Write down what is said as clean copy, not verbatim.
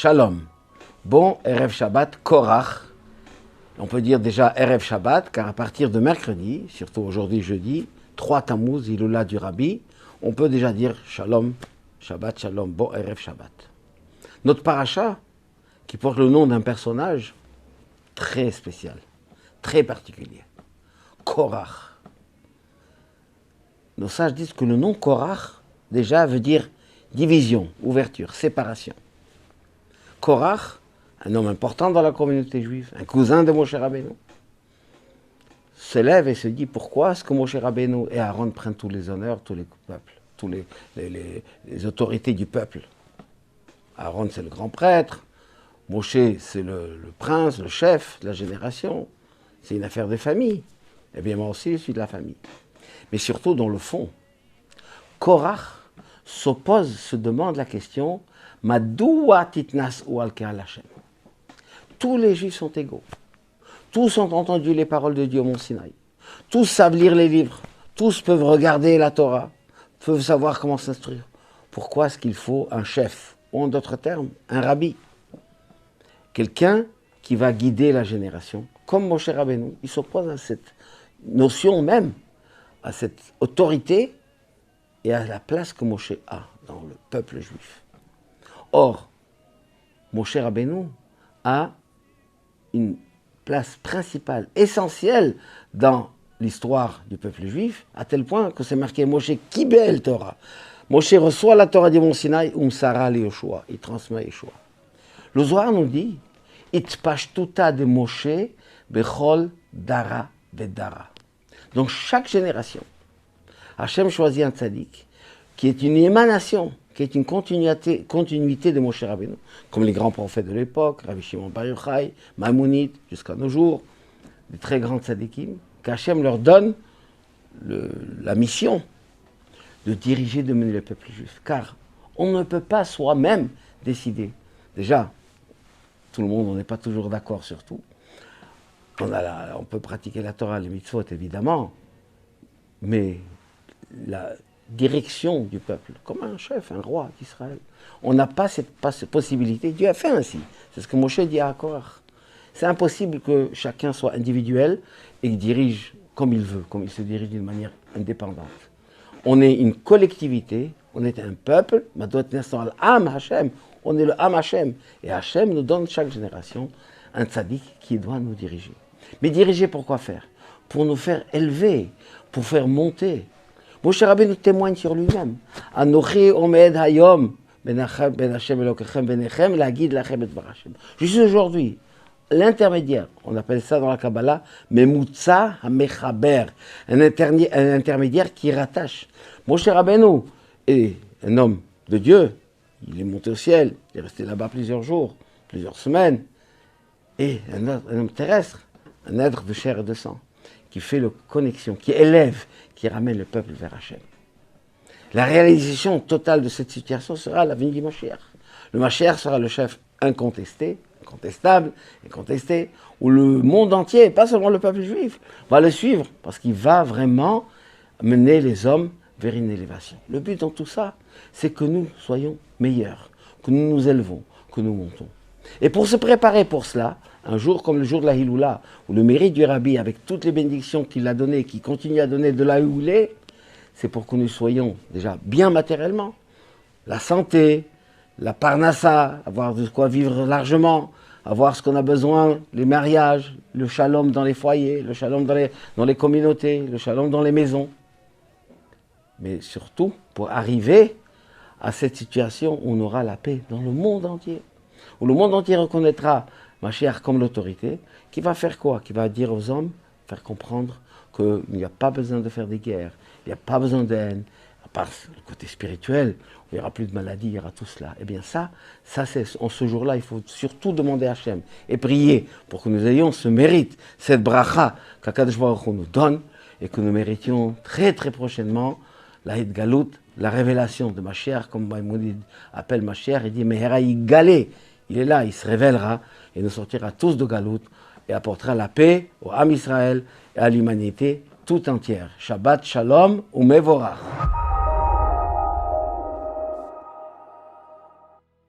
Shalom. Bon Erev Shabbat, Korach. On peut dire déjà Erev Shabbat, car à partir de mercredi, surtout aujourd'hui jeudi, 3 Tammuz, Iloula du Rabbi, on peut déjà dire Shalom, Shabbat, Shalom, bon Erev Shabbat. Notre paracha, qui porte le nom d'un personnage très spécial, très particulier, Korach. Nos sages disent que le nom Korach, déjà, veut dire division, ouverture, séparation. Korach, un homme important dans la communauté juive, un cousin de Moshe Rabbeinu, se lève et se dit pourquoi est-ce que Moshe Rabbeinu et Aaron prennent tous les honneurs, tous les peuples, tous les autorités du peuple. Aaron c'est le grand prêtre, Moshe c'est le prince, le chef de la génération, c'est une affaire de famille. Eh bien moi aussi je suis de la famille. Mais surtout dans le fond, Korach s'oppose, se demande la question Madoua titnas ou al-Ke'al Hashem. Tous les juifs sont égaux. Tous ont entendu les paroles de Dieu au Mont Sinaï. Tous savent lire les livres. Tous peuvent regarder la Torah. Peuvent savoir comment s'instruire. Pourquoi est-ce qu'il faut un chef? Ou en d'autres termes, un rabbi? Quelqu'un qui va guider la génération. Comme Moshe Rabbeinu, il s'oppose à cette notion même, à cette autorité et à la place que Moshe a dans le peuple juif. Or, Moshe Rabbeinu a une place principale, essentielle dans l'histoire du peuple juif, à tel point que c'est marqué Moshe Kibel Torah. Moshe reçoit la Torah du Mont Sinaï, Sara le Yoshua, il transmet Yoshua. Le Zohar nous dit Itpashtuta de Moshe bechol dara vedara. Donc chaque génération, Hachem choisit un tzaddik qui est une émanation, qui est une continuité de Moshe Rabbeinu, comme les grands prophètes de l'époque, Rabbi Shimon Bar Yochai, Maïmonide, jusqu'à nos jours, des très grands tzaddikim, qu'Hachem leur donne la mission de diriger, de mener le peuple juif. Car on ne peut pas soi-même décider. Déjà, tout le monde, on n'est pas toujours d'accord sur tout. On peut pratiquer la Torah, les mitzvot, évidemment, mais la direction du peuple, comme un chef, un roi d'Israël. On n'a pas cette possibilité. Dieu a fait ainsi. C'est ce que Moshe dit à Korach. C'est impossible que chacun soit individuel et dirige comme il veut, comme il se dirige d'une manière indépendante. On est une collectivité, on est un peuple, Am Hashem, on est le Am Hashem. Et Hashem nous donne chaque génération un tzaddik qui doit nous diriger. Mais diriger pour quoi faire? Pour nous faire élever, pour faire monter. Moshe Rabbeinu témoigne sur lui-même. Anochi omed hayom ben Hashem elokechem benechem lagid lachem et dvar Hashem. Je suis aujourd'hui l'intermédiaire, on appelle ça dans la Kabbalah, memutza hamechaber, un intermédiaire qui rattache. Moshe Rabbeinu est un homme de Dieu, il est monté au ciel, il est resté là-bas plusieurs jours, plusieurs semaines, et un homme terrestre, un être de chair et de sang, qui fait la connexion, qui élève, qui ramène le peuple vers Hachem. La réalisation totale de cette situation sera la venue du Mashiach. Le Mashiach sera le chef incontesté, incontestable, incontesté, où le monde entier, pas seulement le peuple juif, va le suivre, parce qu'il va vraiment mener les hommes vers une élévation. Le but dans tout ça, c'est que nous soyons meilleurs, que nous nous élevons, que nous montons. Et pour se préparer pour cela, un jour comme le jour de la Hiloula, où le mérite du Rabbi, avec toutes les bénédictions qu'il a données, qu'il continue à donner de là où il est, c'est pour que nous soyons déjà bien matériellement, la santé, la parnassa, avoir de quoi vivre largement, avoir ce qu'on a besoin, les mariages, le shalom dans les foyers, le shalom dans les communautés, le shalom dans les maisons. Mais surtout, pour arriver à cette situation où on aura la paix dans le monde entier, où le monde entier reconnaîtra Mashiach comme l'autorité, qui va faire quoi? Qui va dire aux hommes, faire comprendre qu'il n'y a pas besoin de faire des guerres, il n'y a pas besoin de haine, à part le côté spirituel, où il n'y aura plus de maladie, il y aura tout cela. Eh bien ça c'est, en ce jour-là, il faut surtout demander à Hachem et prier pour que nous ayons ce mérite, cette bracha qu'Akadosh Baruch Hu nous donne, et que nous méritions très très prochainement la Hid Galut, la révélation de Mashiach, comme Maïmonide appelle Mashiach, il dit Mehera Yigalé, il est là, il se révélera, et nous sortira tous de Galout, et apportera la paix au Ham Israël et à l'humanité tout entière. Shabbat Shalom ou Mevorach.